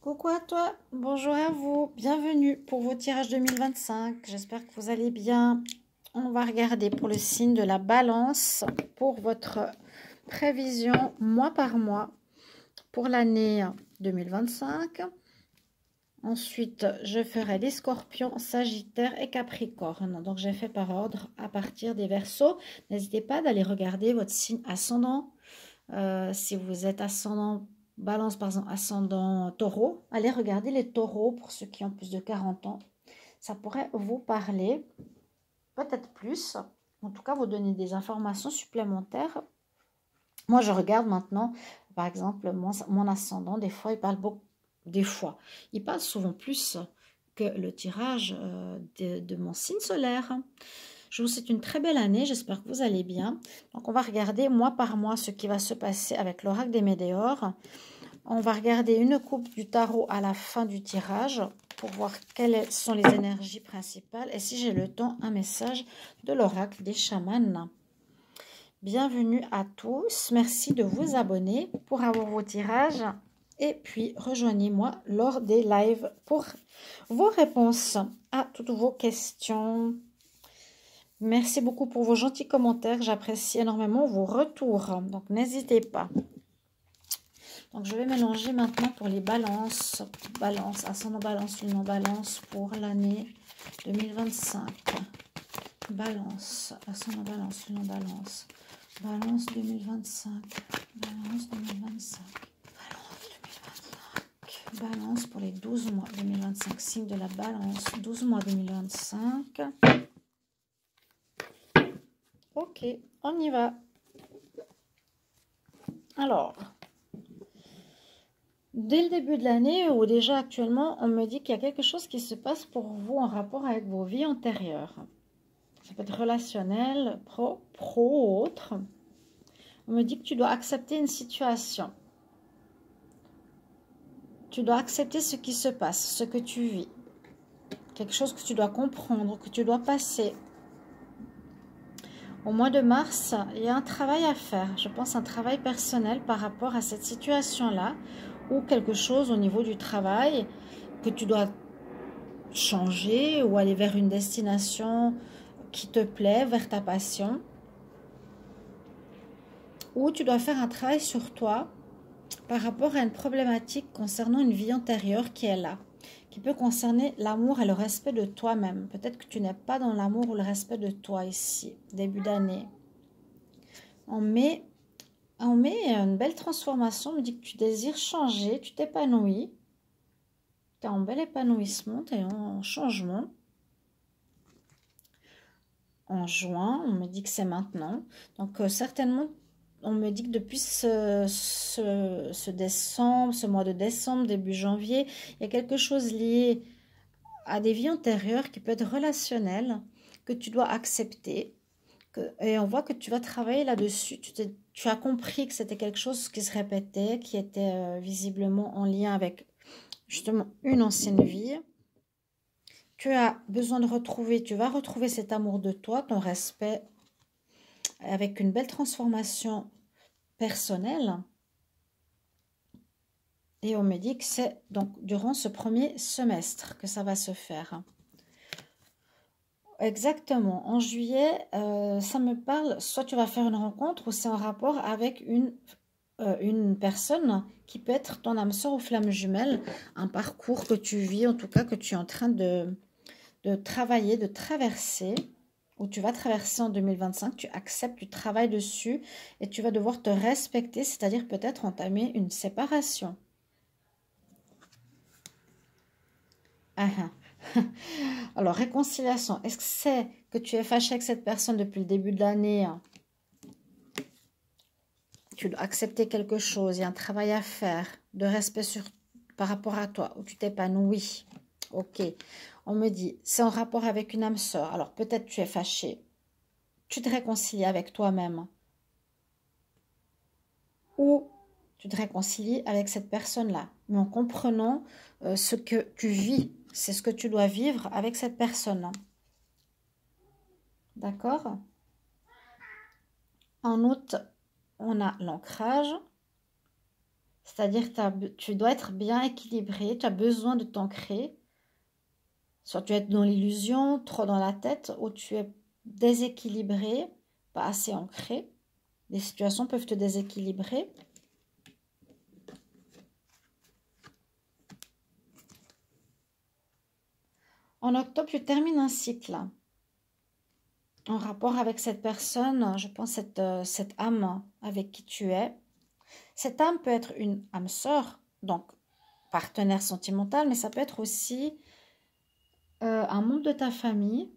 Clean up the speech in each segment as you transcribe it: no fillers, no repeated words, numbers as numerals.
Coucou à toi, bonjour à vous, bienvenue pour vos tirages 2025. J'espère que vous allez bien. On va regarder pour le signe de la balance pour votre prévision mois par mois pour l'année 2025. Ensuite, je ferai les scorpions, sagittaires et capricorne. Donc, j'ai fait par ordre à partir des Verseaux. N'hésitez pas d'aller regarder votre signe ascendant. Si vous êtes ascendant Balance, par exemple, ascendant taureau, allez regarder les taureaux pour ceux qui ont plus de 40 ans. Ça pourrait vous parler, peut-être plus. En tout cas, vous donner des informations supplémentaires. Moi, je regarde maintenant, par exemple, mon ascendant, des fois, il parle beaucoup. Des fois, il parle souvent plus que le tirage de mon signe solaire. Je vous souhaite une très belle année, j'espère que vous allez bien. Donc, on va regarder mois par mois ce qui va se passer avec l'oracle des Météores. On va regarder une coupe du tarot à la fin du tirage pour voir quelles sont les énergies principales. Et si j'ai le temps, un message de l'oracle des chamans. Bienvenue à tous. Merci de vous abonner pour avoir vos tirages. Et puis, rejoignez-moi lors des lives pour vos réponses à toutes vos questions. Merci beaucoup pour vos gentils commentaires. J'apprécie énormément vos retours. Donc, n'hésitez pas. Donc, je vais mélanger maintenant pour les balances. Balance, ascendant balance, lune en balance pour l'année 2025. Balance, ascendant balance, lune en balance. Balance 2025. Balance 2025. Balance pour les 12 mois 2025. Signe de la balance, 12 mois 2025. Ok, on y va. Alors, dès le début de l'année, ou déjà actuellement, on me dit qu'il y a quelque chose qui se passe pour vous en rapport avec vos vies antérieures. Ça peut être relationnel, pro ou autre. On me dit que tu dois accepter une situation. Tu dois accepter ce qui se passe, ce que tu vis. Quelque chose que tu dois comprendre, que tu dois passer. Au mois de mars, il y a un travail à faire. Je pense un travail personnel par rapport à cette situation-là. Ou quelque chose au niveau du travail que tu dois changer ou aller vers une destination qui te plaît, vers ta passion. Ou tu dois faire un travail sur toi par rapport à une problématique concernant une vie antérieure qui est là, qui peut concerner l'amour et le respect de toi-même. Peut-être que tu n'es pas dans l'amour ou le respect de toi ici, début d'année. On met une belle transformation, on me dit que tu désires changer, tu t'épanouis. Tu es en bel épanouissement, tu es en changement. En juin, on me dit que c'est maintenant. Donc certainement, on me dit que depuis ce décembre, ce mois de décembre, début janvier, il y a quelque chose lié à des vies antérieures qui peut être relationnel, que tu dois accepter. Et on voit que tu vas travailler là-dessus. Tu as compris que c'était quelque chose qui se répétait, qui était visiblement en lien avec justement une ancienne vie. Tu as besoin de retrouver, tu vas retrouver cet amour de toi, ton respect, avec une belle transformation personnelle. Et on me dit que c'est donc durant ce premier semestre que ça va se faire. Exactement. En juillet, ça me parle, soit tu vas faire une rencontre ou c'est en rapport avec une personne qui peut être ton âme sœur ou flamme jumelle, un parcours que tu vis, en tout cas que tu es en train de travailler, de traverser, ou tu vas traverser en 2025, tu acceptes, tu travailles dessus et tu vas devoir te respecter, c'est-à-dire peut-être entamer une séparation. Ah, ah. Alors, réconciliation, est-ce que c'est que tu es fâché avec cette personne depuis le début de l'année? Tu dois accepter quelque chose, il y a un travail à faire, de respect par rapport à toi, où tu t'épanouis. Ok, on me dit, c'est en rapport avec une âme sœur. Alors, peut-être tu es fâché, tu te réconcilies avec toi-même. Ou tu te réconcilies avec cette personne-là, mais en comprenant ce que tu vis. C'est ce que tu dois vivre avec cette personne. D'accord? En août, on a l'ancrage. C'est-à-dire que tu dois être bien équilibré, tu as besoin de t'ancrer. Soit tu es dans l'illusion, trop dans la tête, ou tu es déséquilibré, pas assez ancré. Les situations peuvent te déséquilibrer. En octobre, tu termines un cycle en rapport avec cette personne, je pense cette âme avec qui tu es. Cette âme peut être une âme sœur, donc partenaire sentimental, mais ça peut être aussi un membre de ta famille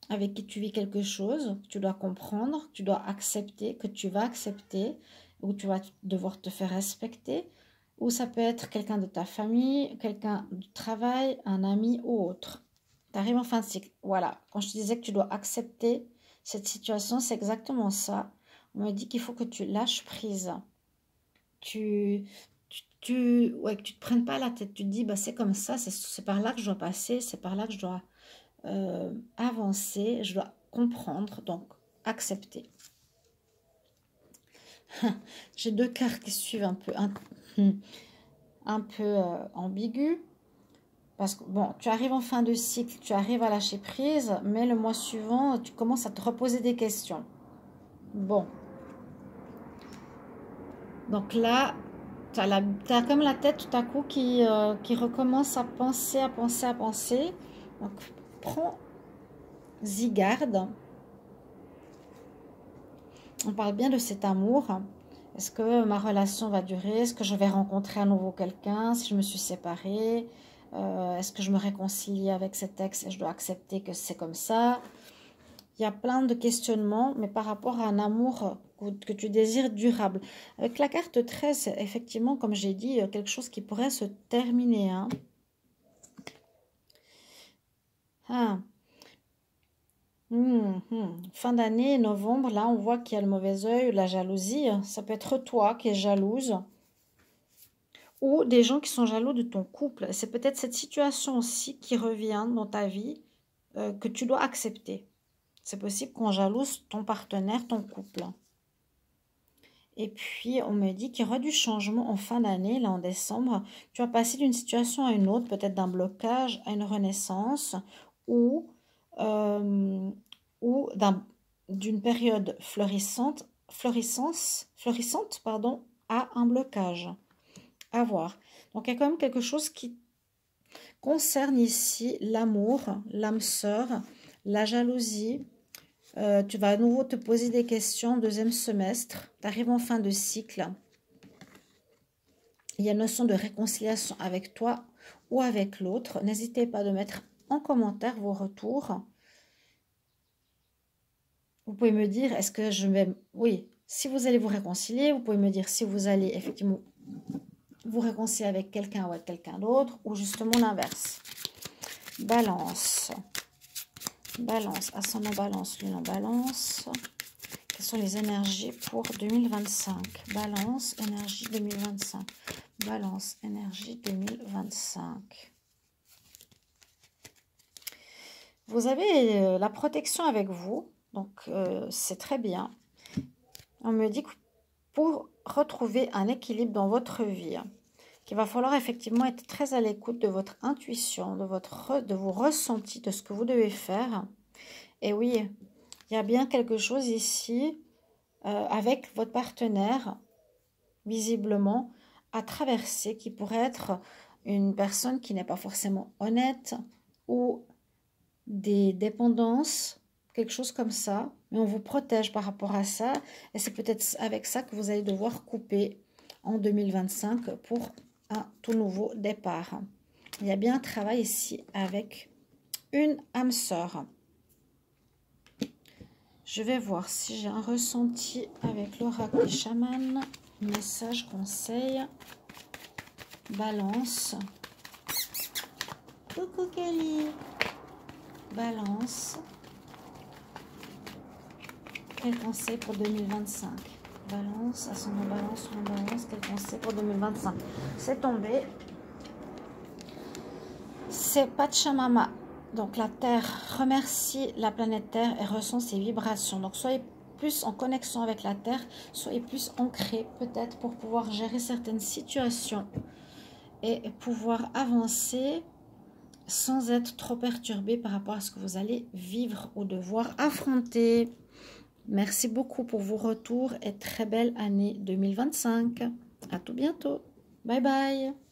avec qui tu vis quelque chose, que tu dois comprendre, que tu dois accepter, que tu vas accepter, ou tu vas devoir te faire respecter, ou ça peut être quelqu'un de ta famille, quelqu'un du travail, un ami ou autre. Tu arrives en fin de cycle. Voilà, quand je te disais que tu dois accepter cette situation, c'est exactement ça. On me dit qu'il faut que tu lâches prise. Ouais, que tu te prennes pas la tête. Tu te dis, bah, c'est comme ça, c'est par là que je dois passer, c'est par là que je dois avancer, je dois comprendre, donc accepter. J'ai deux cartes qui suivent un peu ambiguës. Parce que, bon, tu arrives en fin de cycle, tu arrives à lâcher prise, mais le mois suivant, tu commences à te reposer des questions. Bon. Donc là, tu as comme la tête tout à coup qui recommence à penser, à penser, à penser. Donc, prends-y garde. On parle bien de cet amour. Est-ce que ma relation va durer? Est-ce que je vais rencontrer à nouveau quelqu'un? Si je me suis séparée? Est-ce que je me réconcilie avec cet ex et je dois accepter que c'est comme ça? Il y a plein de questionnements, mais par rapport à un amour que tu désires durable. Avec la carte 13, c'est effectivement, comme j'ai dit, quelque chose qui pourrait se terminer. Hein. Ah. Fin d'année, novembre, là, on voit qu'il y a le mauvais œil, la jalousie. Ça peut être toi qui es jalouse. Ou des gens qui sont jaloux de ton couple. C'est peut-être cette situation aussi qui revient dans ta vie que tu dois accepter. C'est possible qu'on jalouse ton partenaire, ton couple. Et puis, on me dit qu'il y aura du changement en fin d'année, là en décembre. Tu vas passer d'une situation à une autre, peut-être d'un blocage à une renaissance ou d'une période florissante, pardon, à un blocage. À voir. Donc, il y a quand même quelque chose qui concerne ici l'amour, l'âme sœur, la jalousie. Tu vas à nouveau te poser des questions, deuxième semestre. Tu arrives en fin de cycle. Il y a une notion de réconciliation avec toi ou avec l'autre. N'hésitez pas de mettre en commentaire vos retours. Vous pouvez me dire, est-ce que je vais... Oui, si vous allez vous réconcilier, vous pouvez me dire si vous allez effectivement vous réconcilier avec quelqu'un ou avec quelqu'un d'autre, ou justement l'inverse. Balance. Balance, ascendant balance, lune en balance. Quelles sont les énergies pour 2025? Balance, énergie 2025. Balance, énergie 2025. Vous avez la protection avec vous, donc c'est très bien. On me dit que pour retrouver un équilibre dans votre vie, qu'il va falloir effectivement être très à l'écoute de votre intuition, de vos ressentis, de ce que vous devez faire. Et oui, il y a bien quelque chose ici avec votre partenaire, visiblement, à traverser, qui pourrait être une personne qui n'est pas forcément honnête ou des dépendances, quelque chose comme ça. Mais on vous protège par rapport à ça. Et c'est peut-être avec ça que vous allez devoir couper en 2025 pour un tout nouveau départ. Il y a bien un travail ici avec une âme sœur. Je vais voir si j'ai un ressenti avec l'oracle des chamans. Message, conseil. Balance. Coucou Kelly. Balance. Quel conseil pour 2025? Balance, ascendant balance, lune balance. Quel conseil pour 2025? C'est tombé. C'est Pachamama. Donc la Terre remercie la planète Terre et ressent ses vibrations. Donc soyez plus en connexion avec la terre, soyez plus ancré peut-être pour pouvoir gérer certaines situations et pouvoir avancer sans être trop perturbé par rapport à ce que vous allez vivre ou devoir affronter. Merci beaucoup pour vos retours et très belle année 2025. À tout bientôt. Bye bye.